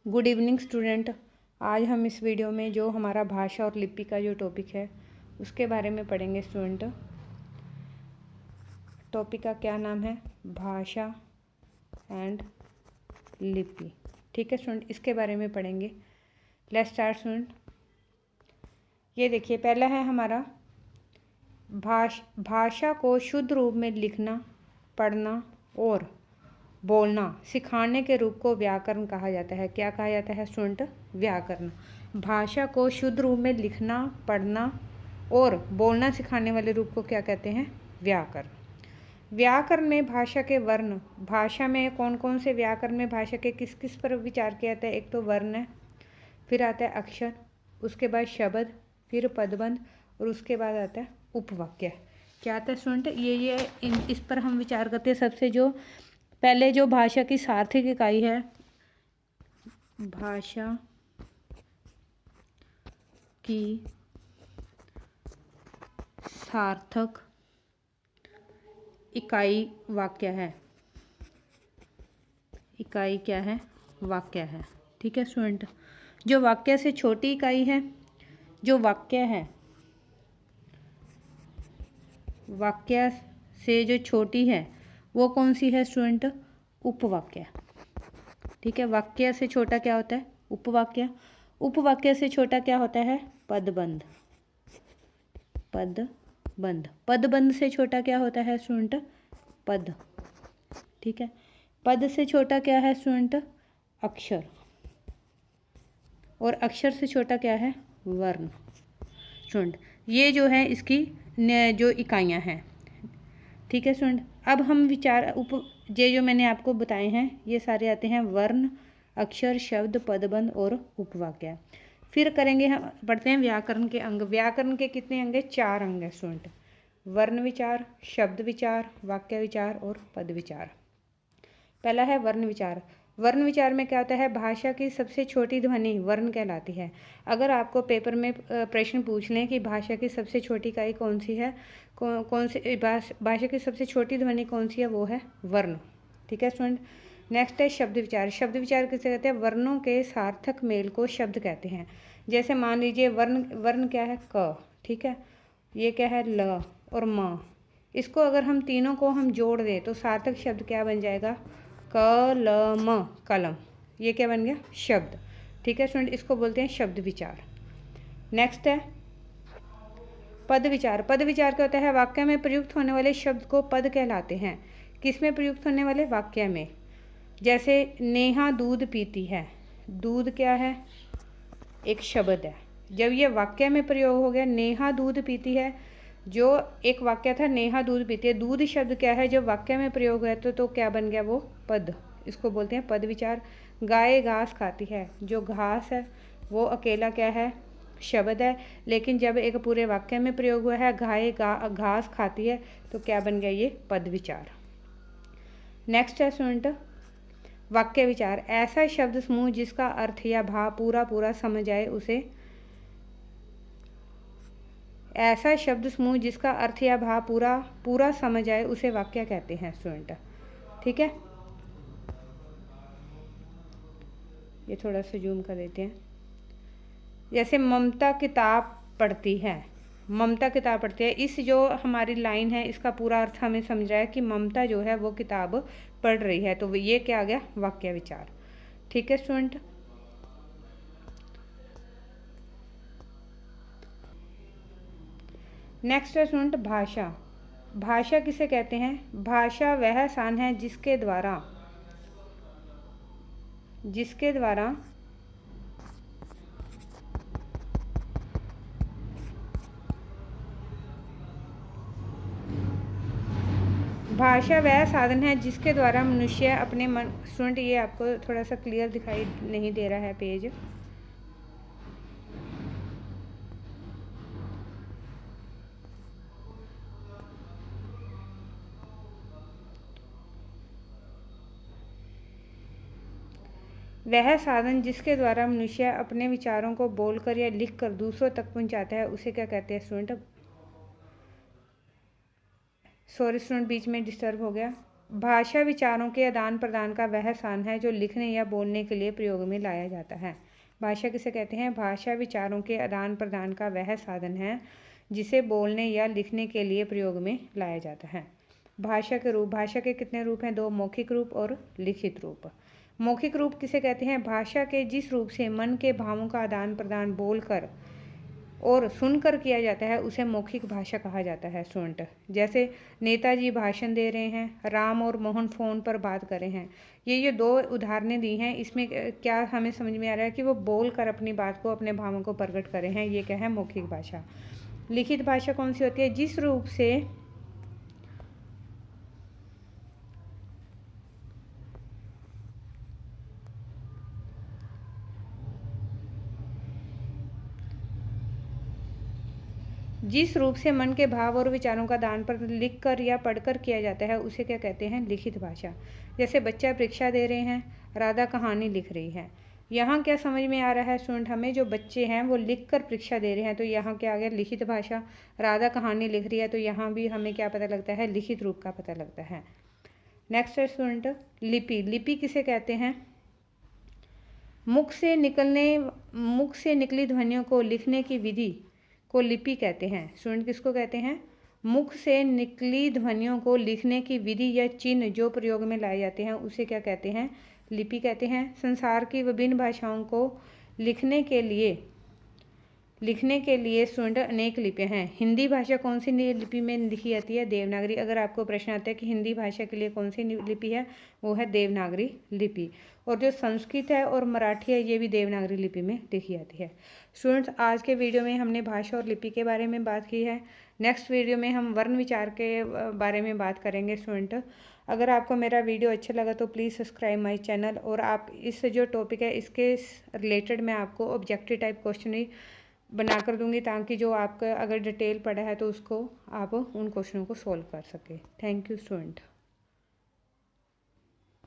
Good evening student. आज हम इस वीडियो में जो हमारा भाषा और लिपि का जो टॉपिक है उसके बारे में पढ़ेंगे स्टूडेंट। टॉपिक का क्या नाम है? भाषा एंड लिपि। ठीक है स्टूडेंट, इसके बारे में पढ़ेंगे। Let's start student. ये देखिए, पहला है हमारा भाषा को शुद्ध रूप में लिखना, पढ़ना और बोलना सिखाने के रूप को व्याकरण कहा जाता है। क्या कहा जाता है स्टूडेंट? व्याकरण। भाषा को शुद्ध रूप में लिखना, पढ़ना और बोलना सिखाने वाले रूप को क्या कहते हैं? व्याकरण। व्याकरण में भाषा के वर्ण, भाषा में कौन कौन से व्याकरण में भाषा के किस किस पर विचार किया जाता है? एक तो वर्ण है, फिर आता है अक्षर, उसके बाद शब्द, फिर पदबंध और उसके बाद आता है उपवाक्य। क्या आता है स्टूडेंट? इस पर हम विचार करते हैं। सबसे जो पहले जो भाषा की सार्थक इकाई है, भाषा की सार्थक इकाई वाक्य है। इकाई क्या है? वाक्य है। ठीक है स्टूडेंट। जो वाक्य से छोटी इकाई है, जो वाक्य है, वाक्य से जो छोटी है वो कौन सी है स्टूडेंट? उपवाक्य। ठीक है, वाक्य से छोटा क्या होता है? उपवाक्य। उपवाक्य से छोटा क्या होता है? पदबंध। पदबंध। पदबंध से छोटा क्या होता है स्टूडेंट? पद। ठीक है, पद से छोटा क्या है स्टूडेंट? अक्षर। और अक्षर से छोटा क्या है? वर्ण। स्टूडेंट, ये जो है इसकी जो इकाइयाँ हैं। ठीक है स्टूडेंट। अब हम ये जो मैंने आपको बताए हैं ये सारे आते हैं वर्ण, अक्षर, शब्द, पदबंध और उपवाक्य। फिर करेंगे, हम पढ़ते हैं व्याकरण के अंग। व्याकरण के कितने अंग हैं? 4 अंग हैं स्टूडेंट। वर्ण विचार, शब्द विचार, वाक्य विचार और पद विचार। पहला है वर्ण विचार। वर्ण विचार में क्या होता है? भाषा की सबसे छोटी ध्वनि वर्ण कहलाती है। अगर आपको पेपर में प्रश्न पूछ लें कि भाषा की सबसे छोटी इकाई कौन सी है, कौन सी भाषा की सबसे छोटी ध्वनि कौन सी है, वो है वर्ण। ठीक है स्टूडेंट। नेक्स्ट है शब्द विचार। शब्द विचार किसे कहते हैं? वर्णों के सार्थक मेल को शब्द कहते हैं। जैसे मान लीजिए वर्ण क्या है? क। ठीक है, ये क्या है? ल और म। इसको अगर हम तीनों को हम जोड़ दें तो सार्थक शब्द क्या बन जाएगा? कलम। कलम, ये क्या बन गया? शब्द। ठीक है स्टूडेंट, इसको बोलते हैं शब्द विचार। नेक्स्ट है पद विचार। पद विचार क्या होता है? वाक्य में प्रयुक्त होने वाले शब्द को पद कहलाते हैं। किस में प्रयुक्त होने वाले? वाक्य में। जैसे नेहा दूध पीती है। दूध क्या है? एक शब्द है। जब ये वाक्य में प्रयोग हो गया, नेहा दूध पीती है, जो एक वाक्य था नेहा दूध पीती है, दूध शब्द क्या है? जब वाक्य में प्रयोग हुआ तो क्या बन गया? वो पद। इसको बोलते हैं पद विचार। गाय घास खाती है। जो घास है वो अकेला क्या है? शब्द है, लेकिन जब एक पूरे वाक्य में प्रयोग हुआ है गाय घास खाती है तो क्या बन गया? ये पद विचार। नेक्स्ट है स्टूडेंट वाक्य विचार। ऐसा शब्द समूह जिसका अर्थ या भाव पूरा पूरा समझ आए उसे, ऐसा शब्द समूह जिसका अर्थ या भाव पूरा पूरा समझ आए उसे वाक्य कहते हैं स्टूडेंट। ठीक है, ये थोड़ा सा जूम कर देते हैं। जैसे ममता किताब पढ़ती है। ममता किताब पढ़ती है, इस जो हमारी लाइन है इसका पूरा अर्थ हमें समझ रहा है कि ममता जो है वो किताब पढ़ रही है, तो ये क्या आ गया? वाक्य विचार। ठीक है स्टूडेंट। नेक्स्ट है स्टूडेंट भाषा। भाषा किसे कहते हैं? भाषा वह साधन है जिसके द्वारा भाषा वह साधन है जिसके द्वारा मनुष्य अपने मन। स्टूडेंट, ये आपको थोड़ा सा क्लियर दिखाई नहीं दे रहा है पेज। वह साधन जिसके द्वारा मनुष्य अपने विचारों को बोलकर या लिखकर दूसरों तक पहुंचाता है उसे क्या कहते हैं स्टूडेंट? सॉरी स्टूडेंट, बीच में डिस्टर्ब हो गया। भाषा विचारों के आदान प्रदान का वह साधन है जो लिखने या बोलने के लिए प्रयोग में लाया जाता है। भाषा किसे कहते हैं? भाषा विचारों के आदान प्रदान का वह साधन है जिसे बोलने या लिखने के लिए प्रयोग में लाया जाता है। भाषा के रूप, भाषा के कितने रूप हैं? 2, मौखिक रूप और लिखित रूप। मौखिक रूप किसे कहते हैं? भाषा के जिस रूप से मन के भावों का आदान प्रदान बोलकर और सुनकर किया जाता है उसे मौखिक भाषा कहा जाता है। स्टूडेंट, जैसे नेताजी भाषण दे रहे हैं, राम और मोहन फ़ोन पर बात कर रहे हैं। ये 2 उदाहरणें दी हैं, इसमें क्या हमें समझ में आ रहा है कि वो बोल कर अपनी बात को, अपने भावों को प्रकट कर रहे हैं। ये क्या है? मौखिक भाषा। लिखित भाषा कौन सी होती है? जिस रूप से मन के भाव और विचारों का दान पर लिख कर या पढ़कर किया जाता है उसे क्या कहते हैं? लिखित भाषा। जैसे बच्चा परीक्षा दे रहे हैं, राधा कहानी लिख रही है। यहाँ क्या समझ में आ रहा है स्टूडेंट? हमें जो बच्चे हैं वो लिख कर परीक्षा दे रहे हैं, तो यहाँ क्या आ गया? लिखित भाषा। राधा कहानी लिख रही है, तो यहाँ भी हमें क्या पता लगता है? लिखित रूप का पता लगता है। नेक्स्ट है स्टूडेंट लिपि। लिपि किसे कहते हैं? मुख से निकली ध्वनियों को लिखने की विधि को लिपि कहते हैं। स्टूडेंट, किसको कहते हैं? मुख से निकली ध्वनियों को लिखने की विधि या चिन्ह जो प्रयोग में लाए जाते हैं उसे क्या कहते हैं? लिपि कहते हैं। संसार की विभिन्न भाषाओं को लिखने के लिए स्टूडेंट अनेक लिपियाँ हैं। हिंदी भाषा कौन सी लिपि में लिखी जाती है? देवनागरी। अगर आपको प्रश्न आता है कि हिंदी भाषा के लिए कौन सी लिपि है, वो है देवनागरी लिपि। और जो संस्कृत है और मराठी है ये भी देवनागरी लिपि में लिखी जाती है। स्टूडेंट्स, आज के वीडियो में हमने भाषा और लिपि के बारे में बात की है। नेक्स्ट वीडियो में हम वर्ण विचार के बारे में बात करेंगे। स्टूडेंट, अगर आपको मेरा वीडियो अच्छा लगा तो प्लीज़ सब्सक्राइब माई चैनल, और आप इस जो टॉपिक है इसके रिलेटेड मैं आपको ऑब्जेक्टिव टाइप क्वेश्चन ही बना कर दूंगी, ताकि जो आपका अगर डिटेल पढ़ा है तो उसको आप उन क्वेश्चनों को सॉल्व कर सके। Thank you student.